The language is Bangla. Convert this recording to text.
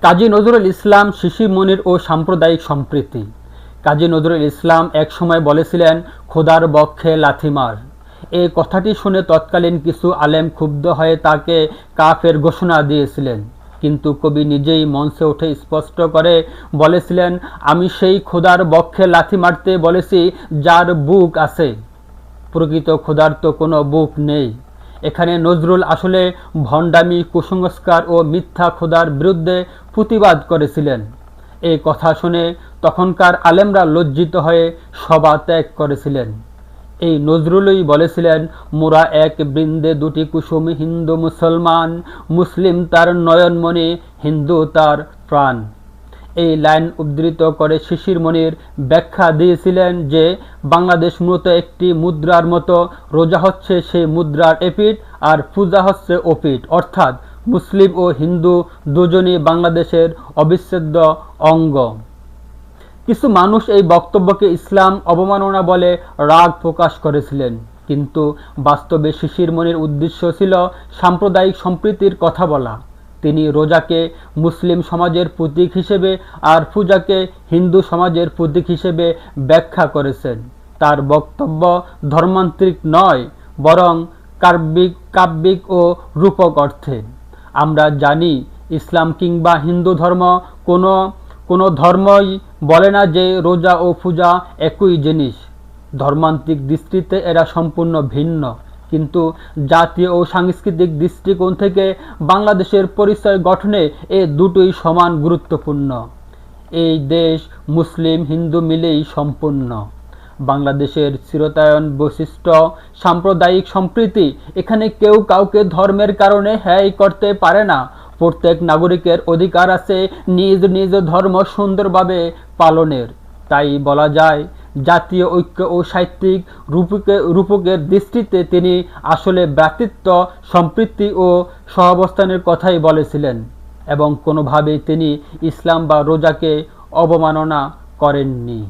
কাজী নজরুল ইসলাম শিশির মনির ও সাম্প্রদায়িক সম্প্রীতি। কাজী নজরুল ইসলাম এক সময় বলেছিলেন, খোদার বক্ষে লাথি মার। এই কথাটি শুনে তৎকালীন কিছু আলেম ক্ষুব্ধ হয়ে তাকে কাফের ঘোষণা দিয়েছিলেন, কিন্তু কবি নিজেই মঞ্চে উঠে স্পষ্ট করে বলেছিলেন, আমি সেই খোদার বক্ষে লাথি মারতে বলেছি যার বুক আছে, প্রকৃত খোদার তো কোনো বুক নেই। এখানে নজরুল আসলে ভণ্ডামি, কুসংস্কার ও মিথ্যা খোদার বিরুদ্ধে প্রতিবাদ করেছিলেন। এই কথা শুনে তখনকার আলেমরা লজ্জিত হয়ে সভা ত্যাগ করেছিলেন। এই নজরুলই বলেছিলেন, মোরা এক বৃন্দে দুটি কুসুম, হিন্দু মুসলমান, মুসলিম তার নয়নমণি, হিন্দু তার প্রাণ। এই লাইন উদ্ধৃত করে শিশির মনির ব্যাখ্যা দিয়েছিলেন যে বাংলাদেশ মূলত একটি মুদ্রার মতো, রোজা হচ্ছে সেই মুদ্রার এপিঠ আর পূজা হচ্ছে ওপিঠ, অর্থাৎ মুসলিম ও হিন্দু দুজনই বাংলাদেশের অবিচ্ছেদ্য অঙ্গ। কিছু মানুষ এই বক্তব্যকে ইসলাম অবমাননা বলে রাগ প্রকাশ করেছিলেন, কিন্তু বাস্তবে শিশির মনির উদ্দেশ্য ছিল সাম্প্রদায়িক সম্প্রীতির কথা বলা। তিনি রোজাকে মুসলিম সমাজের প্রতীক হিসেবে আর পূজাকে হিন্দু সমাজের প্রতীক হিসেবে ব্যাখ্যা করেছেন। তার বক্তব্য ধর্মান্তরিক নয়, বরং কাব্যিক ও রূপক অর্থে। আমরা জানি ইসলাম কিংবা হিন্দু ধর্ম কোনো ধর্মই বলে না যে রোজা ও পূজা একই জিনিস। ধর্মান্তিক দৃষ্টিতে এরা সম্পূর্ণ ভিন্ন, কিন্তু জাতীয় ও সাংস্কৃতিক দৃষ্টিকোণ থেকে বাংলাদেশের পরিচয় গঠনে এ দুটোই সমান গুরুত্বপূর্ণ। এই দেশ মুসলিম হিন্দু মিলেই সম্পূর্ণ। বাংলাদেশের চিরতায়ন বৈশিষ্ট্য সাম্প্রদায়িক সম্প্রীতি। এখানে কেউ কাউকে ধর্মের কারণে হ্যায় করতে পারে না। প্রত্যেক নাগরিকের অধিকার আছে নিজ নিজ ধর্ম সুন্দরভাবে পালনের। তাই বলা যায়, জাতীয় ঐক্য ও সাহিত্যিক রূপকের দৃষ্টিতে তিনি আসলে ভ্রাতৃত্ব, সম্প্রীতি ও সহাবস্থানের কথাই বলেছিলেন, এবং কোনোভাবেই তিনি ইসলাম বা রোজাকে অবমাননা করেননি।